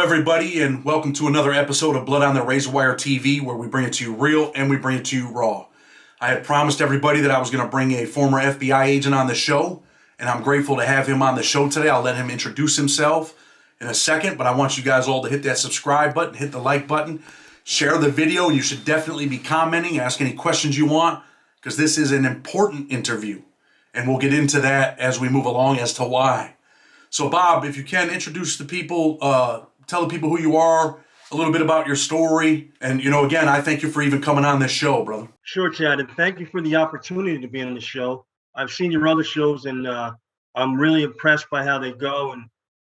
everybody, and welcome to another episode of Blood on the Razor Wire TV, where we bring it to you real and we bring it to you raw. I had promised everybody that I was going to bring a former FBI agent on the show, and I'm grateful to have him on the show today. I'll let him introduce himself in a second, but I want you guys all to hit that subscribe button, hit the like button, share the video. You should definitely be commenting, ask any questions you want, because this is an important interview, and we'll get into that as we move along as to why. So, Bob, if you can, introduce the people, tell the people who you are, a little bit about your story. And, again, I thank you for even coming on this show, brother. Sure, Chad, and thank you for the opportunity to be on the show. I've seen your other shows, and I'm really impressed by how they go,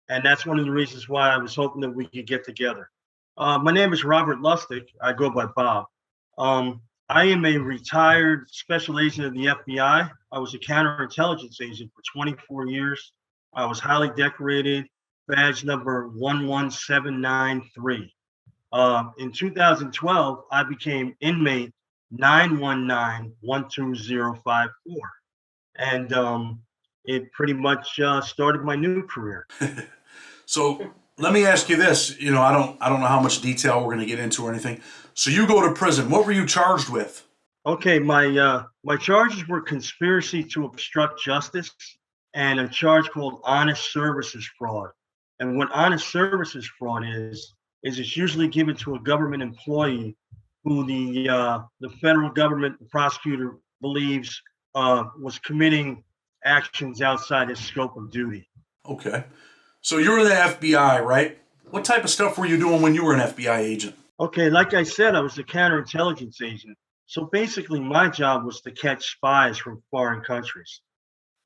and that's one of the reasons why I was hoping that we could get together. My name is Robert Lustyik. I go by Bob. I am a retired special agent of the FBI. I was a counterintelligence agent for 24 years. I was highly decorated, badge number 11793. In 2012, I became inmate 919-12054. And it pretty much started my new career. So let me ask you this. I don't know how much detail we're going to get into or anything. So you go to prison. What were you charged with? Okay, my charges were conspiracy to obstruct justice and a charge called honest services fraud. And what honest services fraud is it's usually given to a government employee who the federal government, the prosecutor, believes was committing actions outside his scope of duty. Okay. So you're in the FBI, right? What type of stuff were you doing when you were an FBI agent? Okay, like I said, I was a counterintelligence agent. So basically, my job was to catch spies from foreign countries.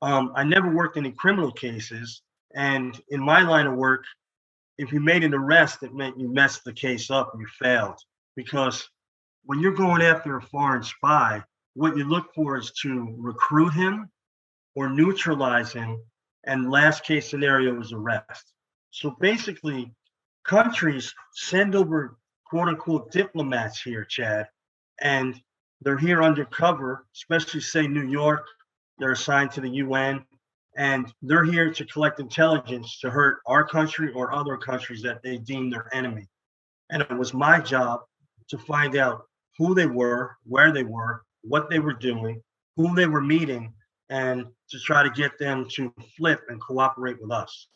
I never worked any criminal cases, and in my line of work, if you made an arrest, it meant you messed the case up, you failed. Because when you're going after a foreign spy, what you look for is to recruit him or neutralize him, and last case scenario is arrest. So basically, countries send over quote unquote diplomats here, Chad, and they're here undercover, especially say New York. They're assigned to the UN, and they're here to collect intelligence to hurt our country or other countries that they deem their enemy. And it was my job to find out who they were, where they were, what they were doing, who they were meeting, and to try to get them to flip and cooperate with us.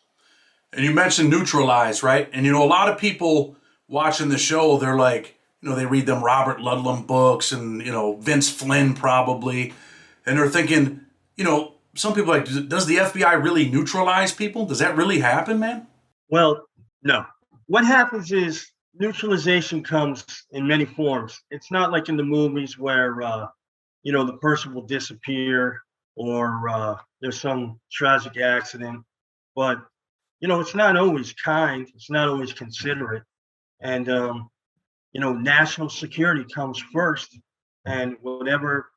And you mentioned Neutralize, right? And, a lot of people watching the show, they're like, they read them Robert Ludlum books and, Vince Flynn probably. And they're thinking, some people are like, does the FBI really neutralize people? Does that really happen, man? Well, no. What happens is neutralization comes in many forms. It's not like in the movies where, the person will disappear or there's some tragic accident. But, it's not always kind. It's not always considerate. And, national security comes first. And whatever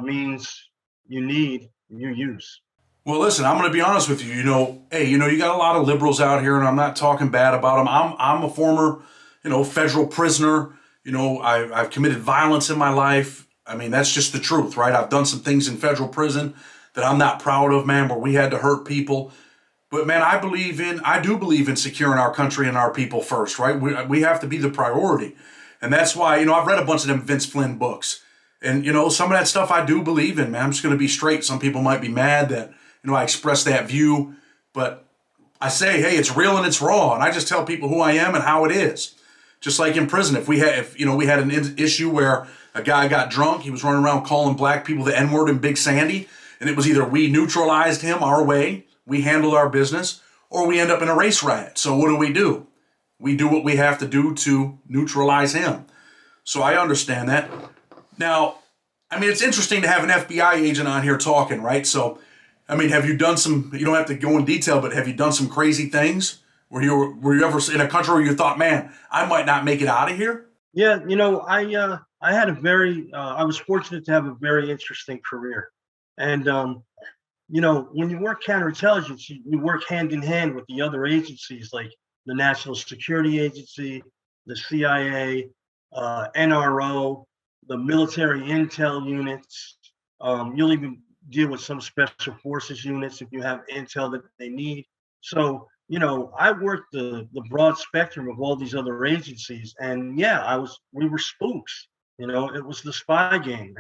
means you need, you use. Well, listen, I'm going to be honest with you. Hey, you got a lot of liberals out here, and I'm not talking bad about them. I'm a former, federal prisoner. I've committed violence in my life. I mean, that's just the truth, right? I've done some things in federal prison that I'm not proud of, man, where we had to hurt people. But, man, I do believe in securing our country and our people first, right? We have to be the priority. And that's why, I've read a bunch of them Vince Flynn books. And, some of that stuff I do believe in, man. I'm just going to be straight. Some people might be mad that, I express that view. But I say, hey, it's real and it's raw. And I just tell people who I am and how it is. Just like in prison, if we had an issue where a guy got drunk, he was running around calling black people the N-word in Big Sandy, and it was either we neutralized him our way, we handled our business, or we end up in a race riot. So what do? We do what we have to do to neutralize him. So I understand that. Now, it's interesting to have an FBI agent on here talking, right? So, have you done you don't have to go in detail, but have you done some crazy things? Were you ever in a country where you thought, man, I might not make it out of here? Yeah, I had I was fortunate to have a very interesting career. And, when you work counterintelligence, you work hand in hand with the other agencies like the National Security Agency, the CIA, NRO, the military intel units. You'll even deal with some special forces units if you have intel that they need. So, I worked the broad spectrum of all these other agencies, and yeah, we were spooks. It was the spy game,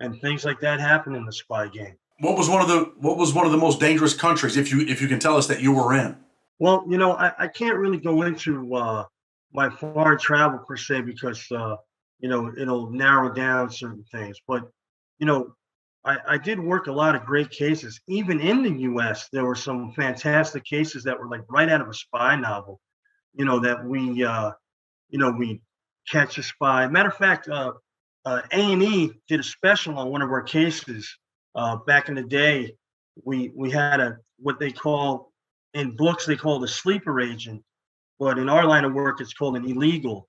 and things like that happen in the spy game. What was one of the most dangerous countries, if you can tell us, that you were in? Well, I can't really go into my foreign travel per se because it'll narrow down certain things. But you know, I did work a lot of great cases. Even in the U.S., there were some fantastic cases that were like right out of a spy novel. That we catch a spy. Matter of fact, A&E did a special on one of our cases back in the day. We had what they call in books they call the sleeper agent, but in our line of work it's called an illegal.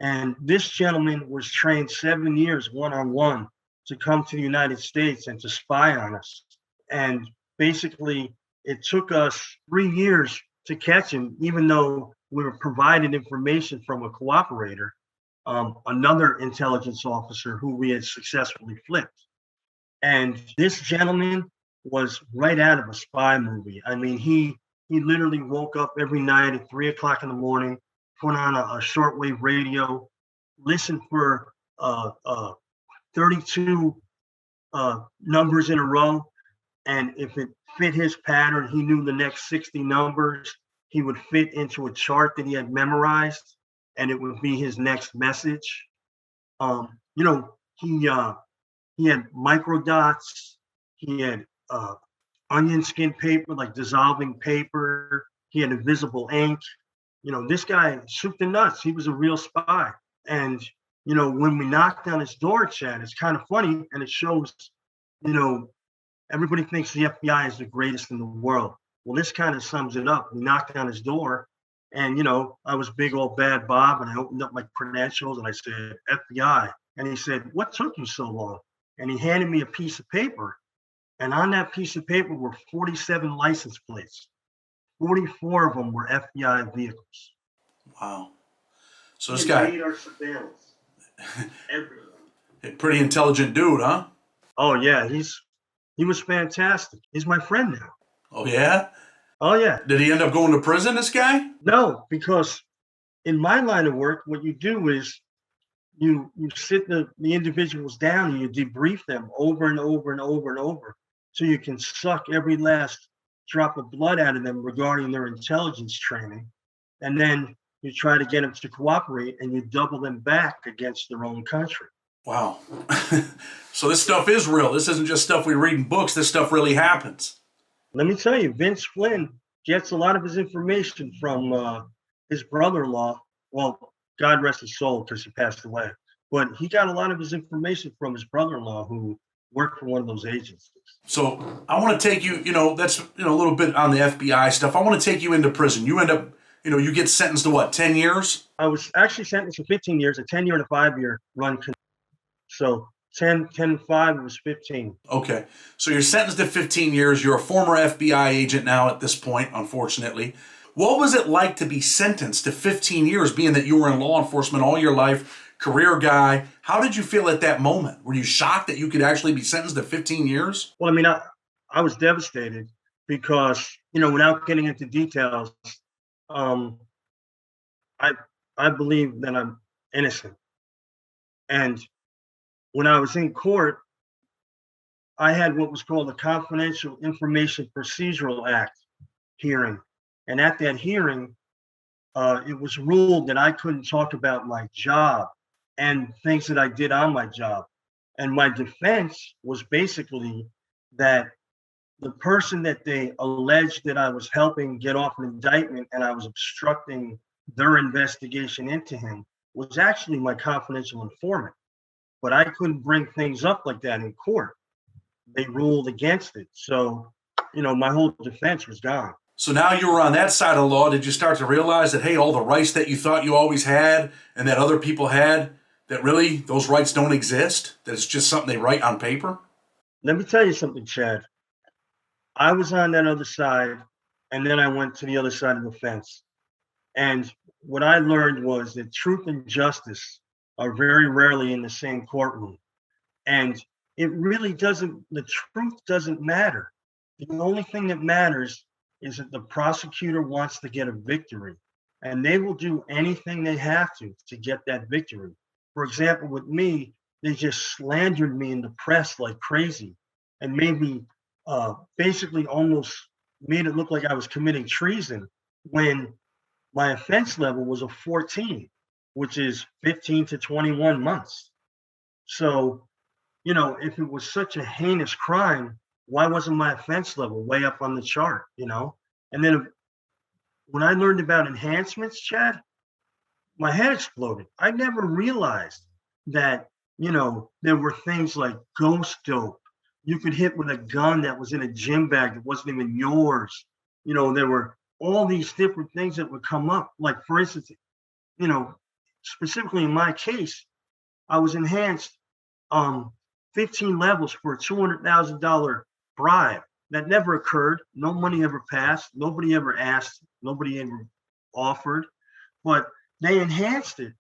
And this gentleman was trained 7 years one-on-one to come to the United States and to spy on us. And basically, it took us 3 years to catch him, even though we were provided information from a cooperator, another intelligence officer who we had successfully flipped. And this gentleman was right out of a spy movie. I mean, he literally woke up every night at 3 o'clock in the morning, put on a shortwave radio, listened for 32 numbers in a row. And if it fit his pattern, he knew the next 60 numbers. He would fit into a chart that he had memorized, and it would be his next message. He had microdots. He had onion skin paper, like dissolving paper. He had invisible ink. This guy, soup to nuts, he was a real spy. And, when we knocked on his door, Chad, it's kind of funny. And it shows, everybody thinks the FBI is the greatest in the world. Well, this kind of sums it up. We knocked on his door and, I was big old bad Bob, and I opened up my credentials and I said, FBI. And he said, what took you so long? And he handed me a piece of paper. And on that piece of paper were 47 license plates. 44 of them were FBI vehicles. Wow. So this guy made our surveillance. Everything. Pretty intelligent dude, huh? Oh yeah, he was fantastic. He's my friend now. Oh yeah? Oh yeah. Did he end up going to prison, this guy? No, because in my line of work, what you do is you sit the individuals down and you debrief them over and over and over and over, so you can suck every last drop of blood out of them regarding their intelligence training. And then you try to get them to cooperate, and you double them back against their own country. Wow. So this stuff is real. This isn't just stuff we read in books. This stuff really happens. Let me tell you, Vince Flynn gets a lot of his information from his brother-in-law. Well, God rest his soul, because he passed away. But he got a lot of his information from his brother-in-law, who worked for one of those agencies. So I want to take you, that's, a little bit on the FBI stuff. I want to take you into prison. You end up, you get sentenced to what, 10 years? I was actually sentenced to 15 years, a 10-year and a 5-year run. So 10, 5, it was 15. Okay. So you're sentenced to 15 years. You're a former FBI agent now at this point, unfortunately. What was it like to be sentenced to 15 years, being that you were in law enforcement all your life, career guy? How did you feel at that moment? Were you shocked that you could actually be sentenced to 15 years? Well, I mean, I was devastated because, without getting into details, I believe that I'm innocent. And when I was in court, I had what was called a Confidential Information Procedural Act hearing. And at that hearing, it was ruled that I couldn't talk about my job and things that I did on my job. And my defense was basically that the person that they alleged that I was helping get off an indictment and I was obstructing their investigation into him was actually my confidential informant. But I couldn't bring things up like that in court. They ruled against it. So, my whole defense was gone. So now you were on that side of the law. Did you start to realize that, hey, all the rights that you thought you always had and that other people had, that really those rights don't exist? That it's just something they write on paper? Let me tell you something, Chad. I was on that other side, and then I went to the other side of the fence. And what I learned was that truth and justice are very rarely in the same courtroom. And it really doesn't, the truth doesn't matter. The only thing that matters is that the prosecutor wants to get a victory, and they will do anything they have to get that victory. For example, with me, they just slandered me in the press like crazy and made me basically almost made it look like I was committing treason when my offense level was a 14, which is 15 to 21 months. So, if it was such a heinous crime, why wasn't my offense level way up on the chart, And then when I learned about enhancements, Chad, my head exploded. I never realized that, there were things like ghost dope. You could hit with a gun that was in a gym bag that wasn't even yours. There were all these different things that would come up. Like, for instance, specifically in my case, I was enhanced 15 levels for a $200,000 bribe. That never occurred. No money ever passed. Nobody ever asked. Nobody ever offered. But they enhanced it.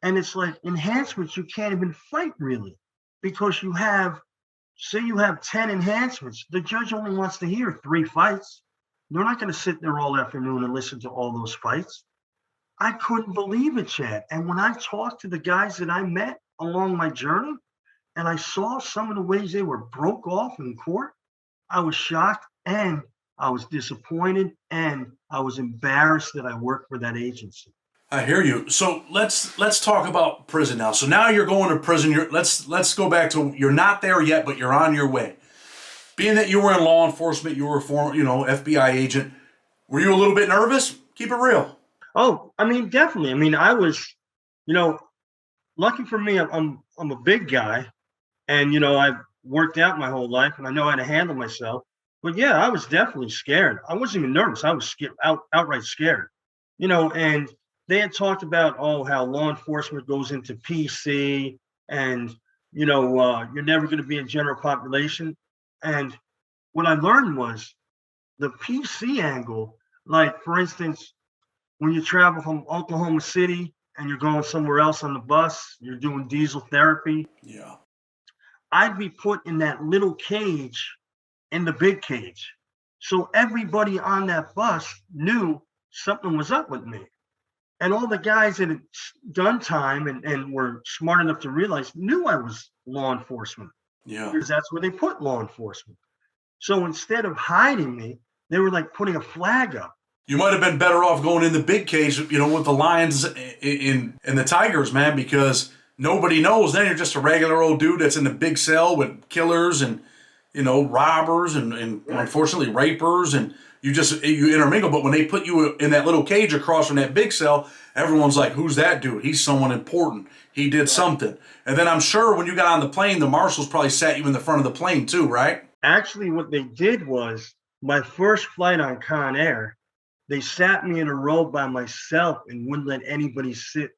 And it's like enhancements you can't even fight really, because say you have 10 enhancements. The judge only wants to hear 3 fights. They're not going to sit there all afternoon and listen to all those fights. I couldn't believe it, Chad. And when I talked to the guys that I met along my journey, and I saw some of the ways they were broke off in court, I was shocked, and I was disappointed, and I was embarrassed that I worked for that agency. I hear you. So let's talk about prison now. So now you're going to prison. Let's go back to, you're not there yet, but you're on your way. Being that you were in law enforcement, you were a former, FBI agent. Were you a little bit nervous? Keep it real. Oh, definitely. I was, lucky for me, I'm a big guy, and I've worked out my whole life, and I know how to handle myself. But yeah, I was definitely scared. I wasn't even nervous. I was scared, outright scared. And they had talked about, how law enforcement goes into PC, and you're never going to be in general population. And what I learned was the PC angle. Like, for instance, when you travel from Oklahoma City and you're going somewhere else on the bus, you're doing diesel therapy. Yeah. I'd be put in that little cage in the big cage. So everybody on that bus knew something was up with me. And all the guys that had done time and were smart enough to realize knew I was law enforcement. Yeah. Because that's where they put law enforcement. So instead of hiding me, they were like putting a flag up. You might have been better off going in the big cage, with the lions and the tigers, man, because nobody knows. Then you're just a regular old dude that's in the big cell with killers and, robbers and right. Unfortunately rapers, and you intermingle. But when they put you in that little cage across from that big cell, everyone's like, who's that dude? He's someone important. He did something. And then I'm sure when you got on the plane, the marshals probably sat you in the front of the plane too, right? Actually, what they did was, my first flight on Con Air, they sat me in a row by myself and wouldn't let anybody sit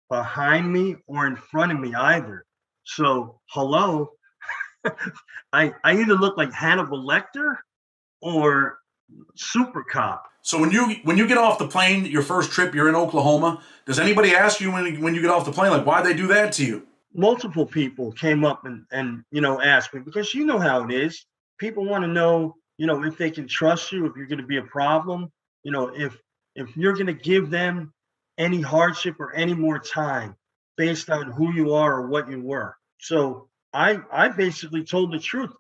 behind me or in front of me either. So, hello, I either look like Hannibal Lecter or Super Cop. So when you get off the plane, your first trip, you're in Oklahoma. Does anybody ask you when you get off the plane, like, why'd they do that to you? Multiple people came up and asked me, because you know how it is. People want to know, if they can trust you, if you're going to be a problem, if you're going to give them any hardship or any more time based on who you are or what you were. So I basically told the truth.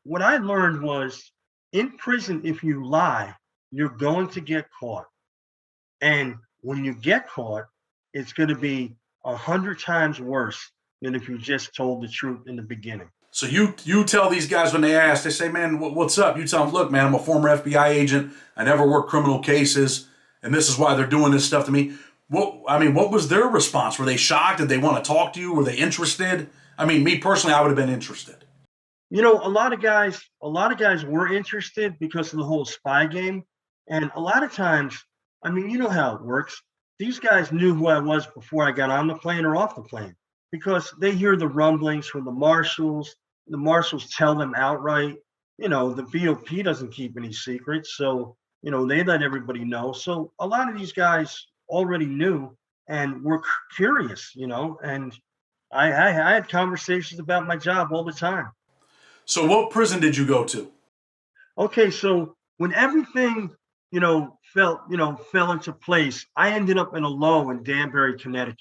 What I learned was, in prison, if you lie, you're going to get caught. And when you get caught, it's going to be 100 times worse than if you just told the truth in the beginning. So you tell these guys when they ask, they say, man, what's up? You tell them, look, man, I'm a former FBI agent. I never worked criminal cases, and this is why they're doing this stuff to me. What was their response? Were they shocked? Did they want to talk to you? Were they interested? Me personally, I would have been interested. A lot of guys were interested because of the whole spy game. And a lot of times, you know how it works. These guys knew who I was before I got on the plane or off the plane, because they hear the rumblings from the marshals. The marshals tell them outright, the BOP doesn't keep any secrets. So, they let everybody know. So a lot of these guys already knew and were curious, and I had conversations about my job all the time. So what prison did you go to? Okay, so when everything, fell into place, I ended up in a low in Danbury, Connecticut.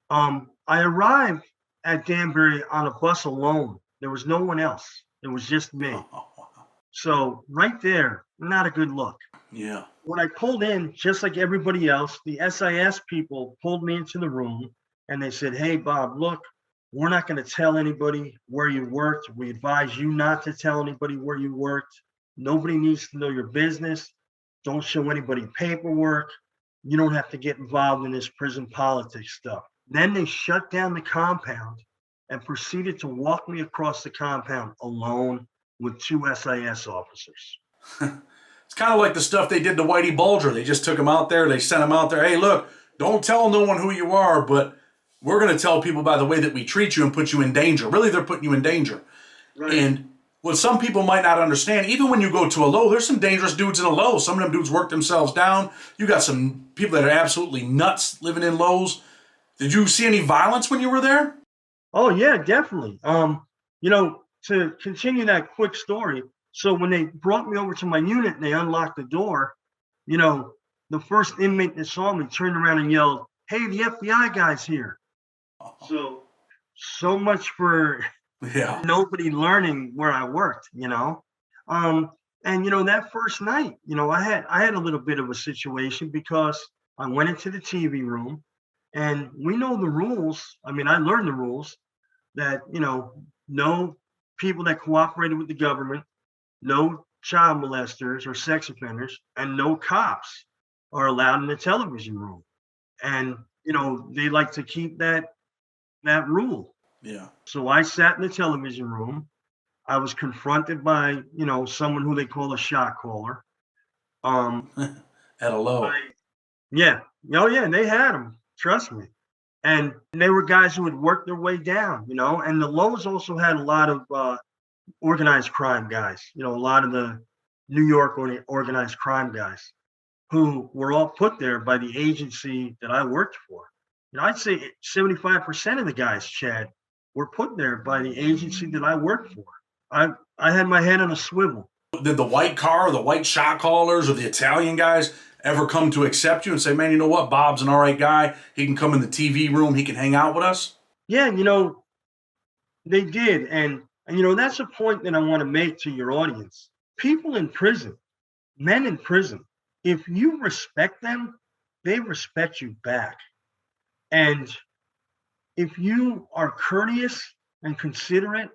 I arrived at Danbury on a bus alone. There was no one else. It was just me. So right there, not a good look. Yeah. When I pulled in, just like everybody else, the SIS people pulled me into the room and they said, "Hey, Bob, look, we're not going to tell anybody where you worked. We advise you not to tell anybody where you worked. Nobody needs to know your business. Don't show anybody paperwork. You don't have to get involved in this prison politics stuff." Then they shut down the compound and proceeded to walk me across the compound alone with two SIS officers. It's kind of like the stuff they did to Whitey Bulger. They just took him out there. They sent him out there. Hey, look, don't tell no one who you are, but we're going to tell people by the way that we treat you and put you in danger. Really, they're putting you in danger. Right. And what some people might not understand, even when you go to a low, there's some dangerous dudes in a low. Some of them dudes work themselves down. You got some people that are absolutely nuts living in lows. Did you see any violence when you were there? Oh yeah, definitely. To continue that quick story, so when they brought me over to my unit and they unlocked the door, the first inmate that saw me turned around and yelled, "Hey, the FBI guy's here." So much for Yeah. nobody learning where I worked, and that first night, I had a little bit of a situation because I went into the TV room, and we know the rules. I mean, I learned the rules that no people that cooperated with the government, no child molesters or sex offenders, and no cops are allowed in the television room. And they like to keep that rule. Yeah. So I sat in the television room. I was confronted by someone who they call a shot caller. Um, At a low. yeah, oh yeah, they had them. Trust me. And they were guys who had worked their way down, and the lows also had a lot of organized crime guys, a lot of the New York organized crime guys who were all put there by the agency that I worked for. I'd say 75% of the guys, Chad, were put there by the agency that I worked for. I had my head on a swivel. Did the white car or the white shot callers or the Italian guys ever come to accept you and say, man, you know what? Bob's an all right guy. He can come in the TV room. He can hang out with us? Yeah, they did. And that's a point that I want to make to your audience. People in prison, men in prison, if you respect them, they respect you back. And if you are courteous and considerate,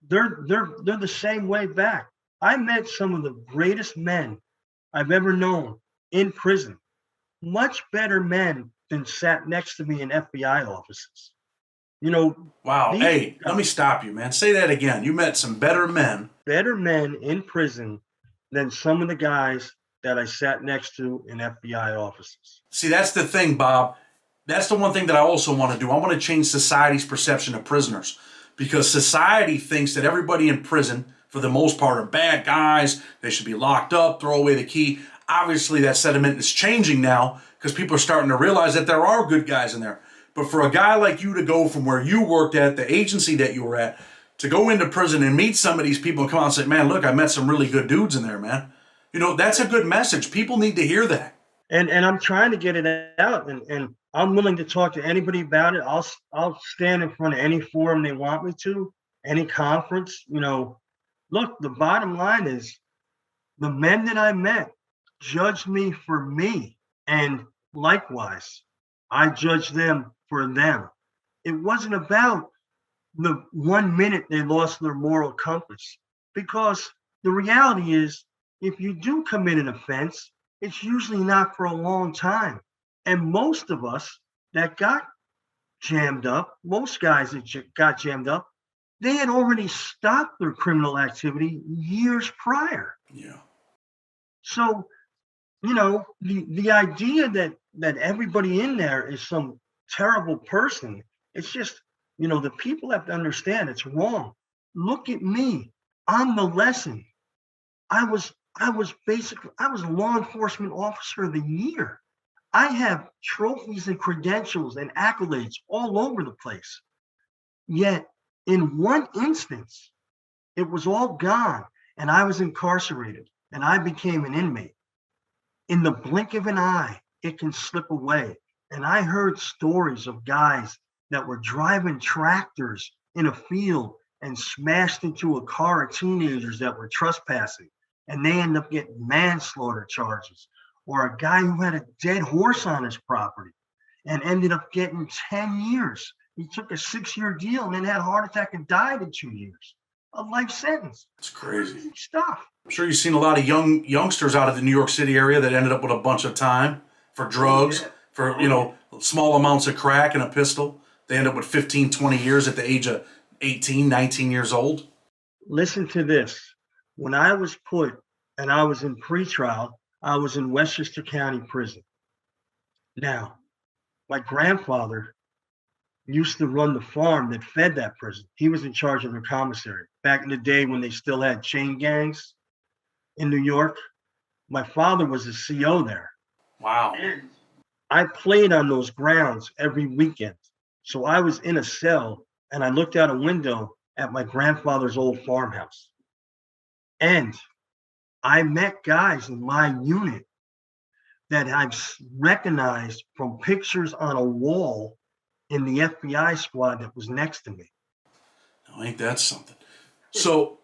they're the same way back. I met some of the greatest men I've ever known in prison, much better men than sat next to me in FBI offices. Wow. Hey, let me stop you, man. Say that again. You met some better men. Better men in prison than some of the guys that I sat next to in FBI offices. See, that's the thing, Bob. That's the one thing that I also want to do. I want to change society's perception of prisoners because society thinks that everybody in prison, for the most part, are bad guys. They should be locked up, throw away the key. Obviously, that sentiment is changing now because people are starting to realize that there are good guys in there. But for a guy like you to go from where you worked at, the agency that you were at, to go into prison and meet some of these people and come out and say, man, look, I met some really good dudes in there, man. That's a good message. People need to hear that. And I'm trying to get it out, and I'm willing to talk to anybody about it. I'll stand in front of any forum they want me to, any conference. Look, the bottom line is the men that I met judged me for me, and likewise, I judged them for them. It wasn't about the 1 minute they lost their moral compass, because the reality is, if you do commit an offense, it's usually not for a long time. And most of us that got jammed up, most guys that got jammed up, they had already stopped their criminal activity years prior. Yeah. So, the idea that everybody in there is some terrible person, it's just, the people have to understand it's wrong. Look at me. I'm the lesson. I was a law enforcement officer of the year. I have trophies and credentials and accolades all over the place. Yet in one instance, it was all gone and I was incarcerated. and I became an inmate. In the blink of an eye, it can slip away. And I heard stories of guys that were driving tractors in a field and smashed into a car of teenagers that were trespassing, and they end up getting manslaughter charges. Or a guy who had a dead horse on his property and ended up getting 10 years. He took a 6-year deal and then had a heart attack and died in 2 years. A life sentence. It's crazy. Crazy stuff. I'm sure you've seen a lot of youngsters out of the New York City area that ended up with a bunch of time for drugs, for, small amounts of crack and a pistol. They end up with 15, 20 years at the age of 18, 19 years old. Listen to this. When I was put and I was in pretrial, I was in Westchester County Prison. Now, my grandfather used to run the farm that fed that prison. He was in charge of the commissary. Back in the day when they still had chain gangs in New York, my father was the CO there. Wow. And I played on those grounds every weekend. So I was in a cell and I looked out a window at my grandfather's old farmhouse. And I met guys in my unit that I've recognized from pictures on a wall in the FBI squad that was next to me. Oh, ain't that something? So,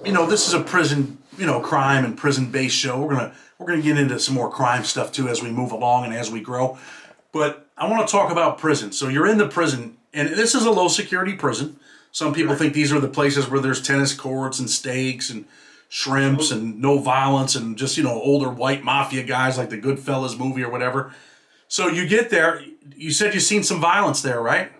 this is a prison, crime and prison-based show. We're gonna get into some more crime stuff too as we move along and as we grow. But I want to talk about prison. So you're in the prison, and this is a low-security prison. Some people think these are the places where there's tennis courts and steaks and shrimps and no violence and just, older white mafia guys like the Goodfellas movie or whatever. So you get there, you said you've seen some violence there, right?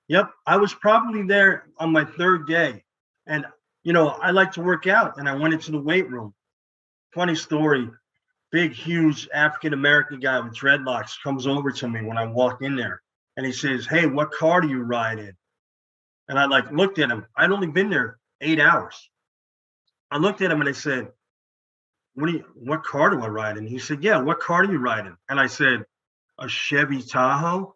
Yep. I was probably there on my third day. And, I like to work out, and I went into the weight room. Funny story, big, huge African-American guy with dreadlocks comes over to me when I walk in there. And he says, "Hey, what car do you ride in?" And I looked at him. I'd only been there 8 hours. I looked at him and I said, what car do I ride in? He said, "Yeah, what car do you ride in?" And I said, "A Chevy Tahoe."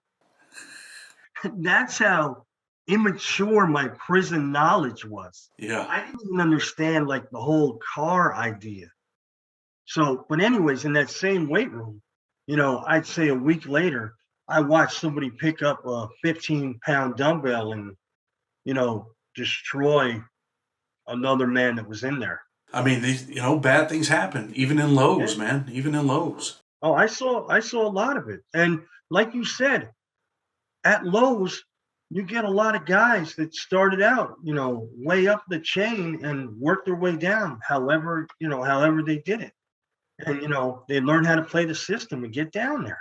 That's how immature my prison knowledge was. Yeah. I didn't even understand the whole car idea. So, but anyways, in that same weight room, I'd say a week later, I watched somebody pick up a 15-pound dumbbell and, destroy another man that was in there. I mean, these, bad things happen, even in Lowe's, man, even in Lowe's. Oh, I saw a lot of it. And like you said, at Lowe's, you get a lot of guys that started out, way up the chain and worked their way down, however they did it. And, they learned how to play the system and get down there.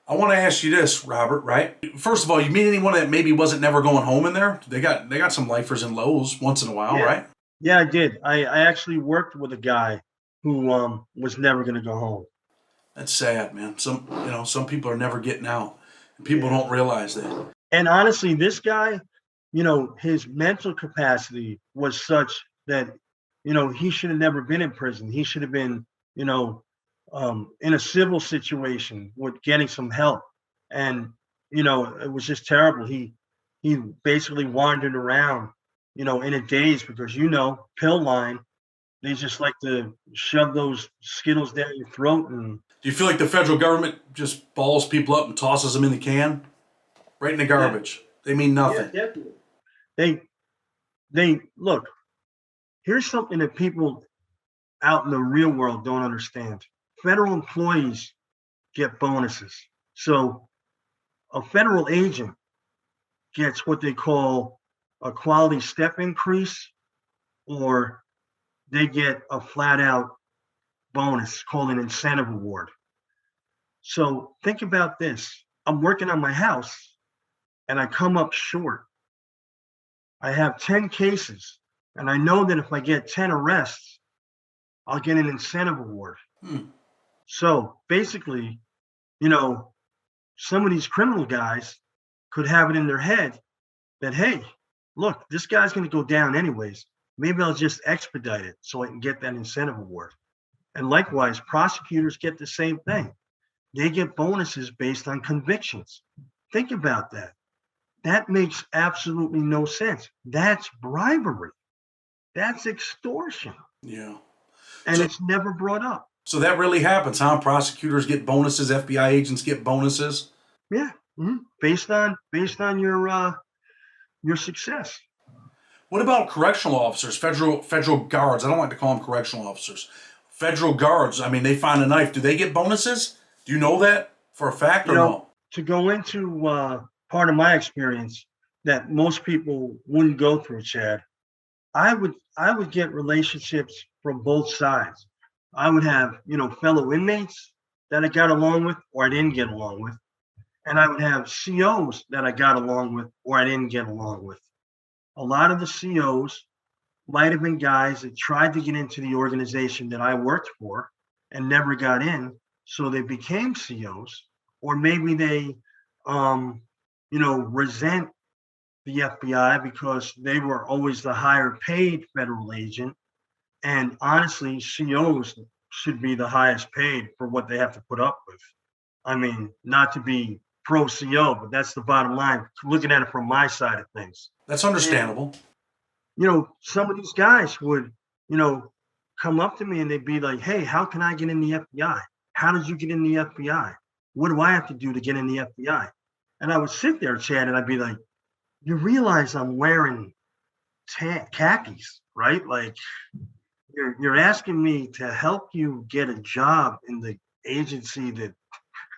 I want to ask you this, Robert, right? First of all, you meet anyone that maybe wasn't never going home in there? They got some lifers in Lowe's once in a while, right? Yeah, I did. I actually worked with a guy who was never going to go home. That's sad, man. Some people are never getting out. People don't realize that. And honestly, this guy, his mental capacity was such that, he should have never been in prison. He should have been, in a civil situation with getting some help. And, it was just terrible. He basically wandered around, in a daze because, pill line, they just like to shove those Skittles down your throat. And do you feel like the federal government just balls people up and tosses them in the can? Right in the garbage. Yeah. They mean nothing. Yeah, definitely. They look, here's something that people out in the real world don't understand. Federal employees get bonuses. So a federal agent gets what they call a quality step increase, or they get a flat out bonus called an incentive award. So think about this. I'm working on my house and I come up short. I have 10 cases, and I know that if I get 10 arrests, I'll get an incentive award. So basically, some of these criminal guys could have it in their head that, hey, look, this guy's going to go down anyways. Maybe I'll just expedite it so I can get that incentive award. And likewise, prosecutors get the same thing. They get bonuses based on convictions. Think about that. That makes absolutely no sense. That's bribery. That's extortion. Yeah. and So it's never brought up. so that really happens, huh? Prosecutors get bonuses, FBI agents get bonuses. Yeah, based on your success. What about correctional officers, federal guards? I don't like to call them correctional officers. Federal guards. I mean, they find a knife. Do they get bonuses? Do you know that for a fact You or know, no? to go into part of my experience that most people wouldn't go through, Chad. I would get relationships from both sides. I would have, fellow inmates that I got along with or I didn't get along with, and I would have COs that I got along with or I didn't get along with. A lot of the COs might have been guys that tried to get into the organization that I worked for and never got in, so they became COs, or maybe they, um, resent the FBI because they were always the higher paid federal agent. And honestly, COs should be the highest paid for what they have to put up with. I mean, not to be pro CO, but that's the bottom line, looking at it from my side of things. That's And, understandable. some of these guys would, you know, come up to me and they'd be like, hey, how can I get in the FBI? How did you get in the FBI? What do I have to do to get in the FBI? And I would sit there, Chad, and I'd be like, you realize I'm wearing khakis, right? Like you're asking me to help you get a job in the agency that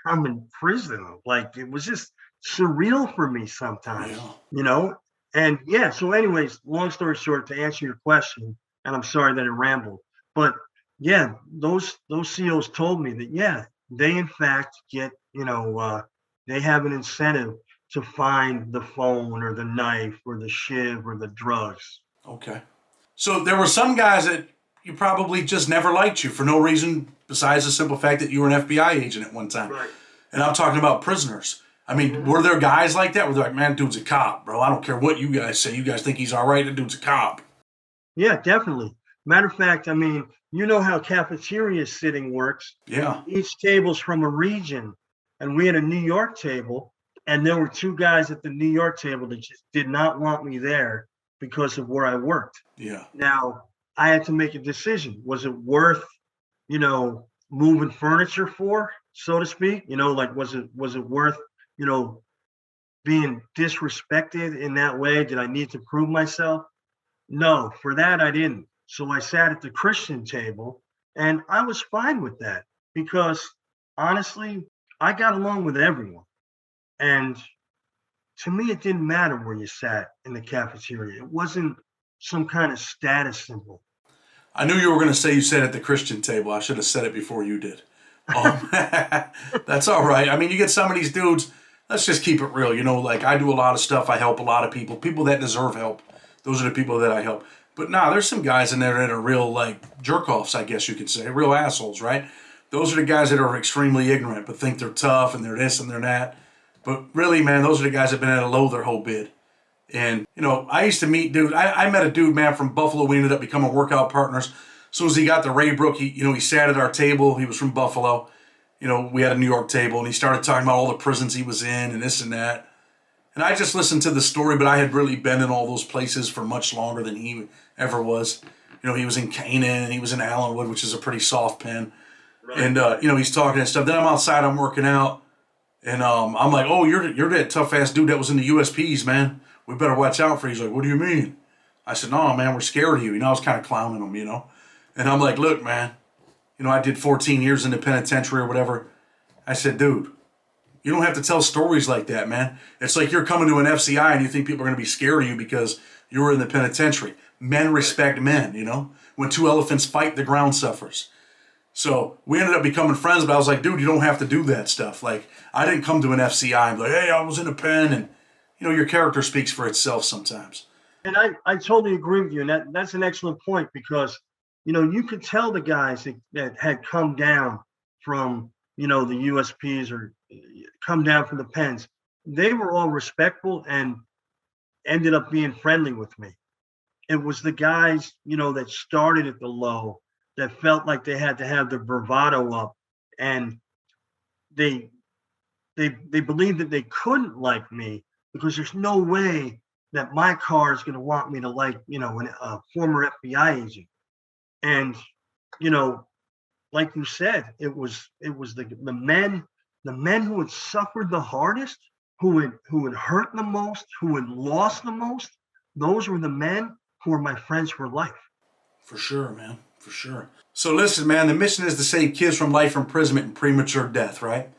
I'm in prison of. Like it was just surreal for me sometimes, Yeah. you know? And yeah, so anyways, long story short, to answer your question, and I'm sorry that it rambled, but yeah, those COs told me that yeah, they in fact get, they have an incentive to find the phone or the knife or the shiv or the drugs. Okay. So there were some guys that you probably just never liked you for no reason besides the simple fact that you were an FBI agent at one time. Right. And I'm talking about prisoners. I mean, Mhm. were there guys like that? Were they like, man, dude's a cop, bro. I don't care what you guys say. You guys think he's all right. The dude's a cop. Yeah, definitely. Matter of fact, I mean, you know how cafeteria sitting works. Yeah. Each table's from a region, and we had a New York table, and there were two guys at the New York table that just did not want me there because of where I worked. Yeah. Now, I had to make a decision. Was it worth, moving furniture for, so to speak? Like was it worth, you know, being disrespected in that way? Did I need to prove myself? No, for that I didn't. So I sat at the Christian table and I was fine with that because honestly, I got along with everyone. And to me, it didn't matter where you sat in the cafeteria. It wasn't some kind of status symbol. I knew you were going to say you sat at the Christian table. I should have said it before you did. That's all right. I mean, you get some of these dudes. Let's just keep it real. Like I do a lot of stuff. I help a lot of people. People that deserve help. Those are the people that I help. But nah, there's some guys in there that are real like jerk offs, I guess you could say, real assholes, right? Those are the guys that are extremely ignorant, but think they're tough and they're this and they're that. But really, man, those are the guys that have been at a low their whole bid. And, I used to meet dude. I met a dude, man, from Buffalo. We ended up becoming workout partners. As soon as he got to Raybrook, he sat at our table. He was from Buffalo. We had a New York table, and he started talking about all the prisons he was in and this and that. And I just listened to the story, but I had really been in all those places for much longer than he ever was. He was in Canaan, and he was in Allenwood, which is a pretty soft pen. Right. And, he's talking and stuff. Then I'm outside, I'm working out. And I'm like, oh, you're that tough ass dude that was in the USPs, man. We better watch out for you. He's like, what do you mean? I said, no, man, we're scared of you. I was kind of clowning him. And I'm like, look, man, I did 14 years in the penitentiary or whatever. I said, dude, you don't have to tell stories like that, man. It's like you're coming to an FCI and you think people are going to be scared of you because you were in the penitentiary. Men respect men, When two elephants fight, the ground suffers. So we ended up becoming friends, but I was like, dude, you don't have to do that stuff. Like, I didn't come to an FCI and be like, hey, I was in a pen. And, your character speaks for itself sometimes. And I totally agree with you. And that's an excellent point because, you could tell the guys that had come down from, the USPs or come down from the pens, they were all respectful and ended up being friendly with me. It was the guys, that started at the low that felt like they had to have their bravado up and they they believed that they couldn't like me because there's no way that my car is going to want me to like, a former FBI agent. And you know, like you said, it was the men who had suffered the hardest, who had hurt the most, who had lost the most. Those were the men who were my friends for life. For sure, man. For sure. So listen, man, the mission is to save kids from life imprisonment and premature death, right?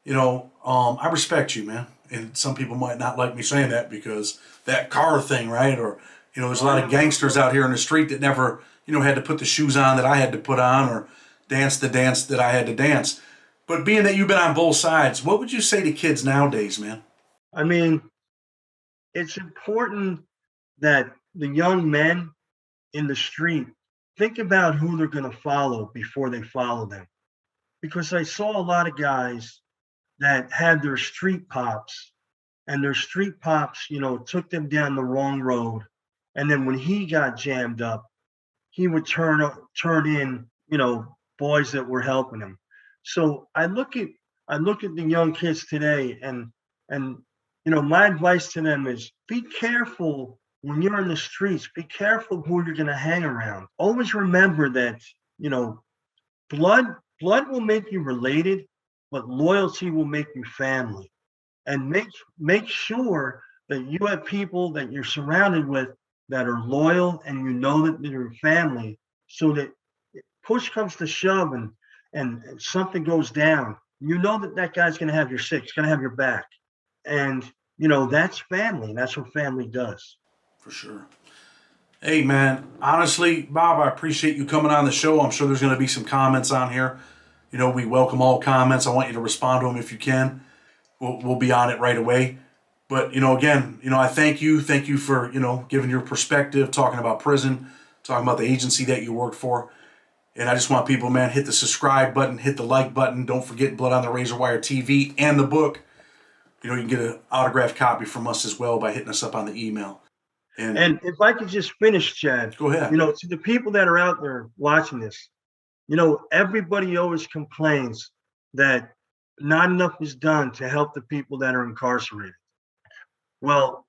I respect you, man. And some people might not like me saying that because that car thing, right? Or, there's a lot of gangsters out here in the street that never, had to put the shoes on that I had to put on or dance the dance that I had to dance. But being that you've been on both sides, what would you say to kids nowadays, man? I mean, it's important that the young men in the street think about who they're going to follow before they follow them. Because I saw a lot of guys that had their street pops, and their street pops, took them down the wrong road. And then when he got jammed up, he would turn in, boys that were helping him. So I look at the young kids today, and my advice to them is be careful when you're in the streets. Be careful who you're going to hang around. Always remember that blood will make you related, but loyalty will make you family. And make sure that you have people that you're surrounded with that are loyal, and you know that they're family, so that push comes to shove and something goes down, that guy's going to have your six, going to have your back. And that's family. That's what family does. For sure. Hey, man, honestly, Bob, I appreciate you coming on the show. I'm sure there's going to be some comments on here. We welcome all comments. I want you to respond to them if you can. We'll be on it right away. But, again, I thank you. Thank you for, giving your perspective, talking about prison, talking about the agency that you worked for. And I just want people, man, hit the subscribe button, hit the like button. Don't forget Blood on the Razor Wire TV and the book. You can get an autographed copy from us as well by hitting us up on the email. And if I could just finish, Chad. Go ahead. To the people that are out there watching this, everybody always complains that not enough is done to help the people that are incarcerated. Well,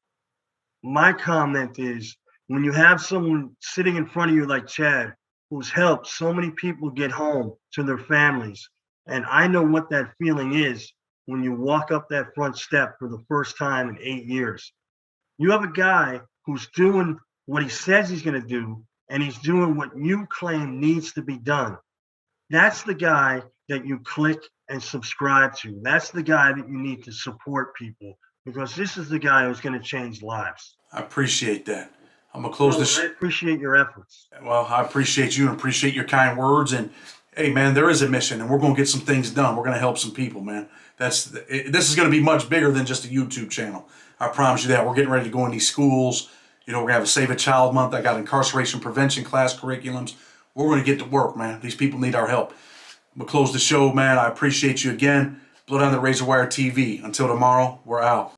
my comment is, when you have someone sitting in front of you like Chad, who's helped so many people get home to their families, and I know what that feeling is when you walk up that front step for the first time in 8 years. You have a guy who's doing what he says he's going to do, and he's doing what you claim needs to be done. That's the guy that you click and subscribe to. That's the guy that you need to support people, because this is the guy who's going to change lives. I appreciate that. I'm going to close this. I appreciate your efforts. Well, I appreciate you and appreciate your kind words. And, hey, man, there is a mission, and we're going to get some things done. We're going to help some people, man. This is going to be much bigger than just a YouTube channel. I promise you that. We're getting ready to go in these schools. We're going to have a Save a Child Month. I got incarceration prevention class curriculums. We're going to get to work, man. These people need our help. We'll close the show, man. I appreciate you again. Blood on the Razor Wire TV. Until tomorrow, we're out.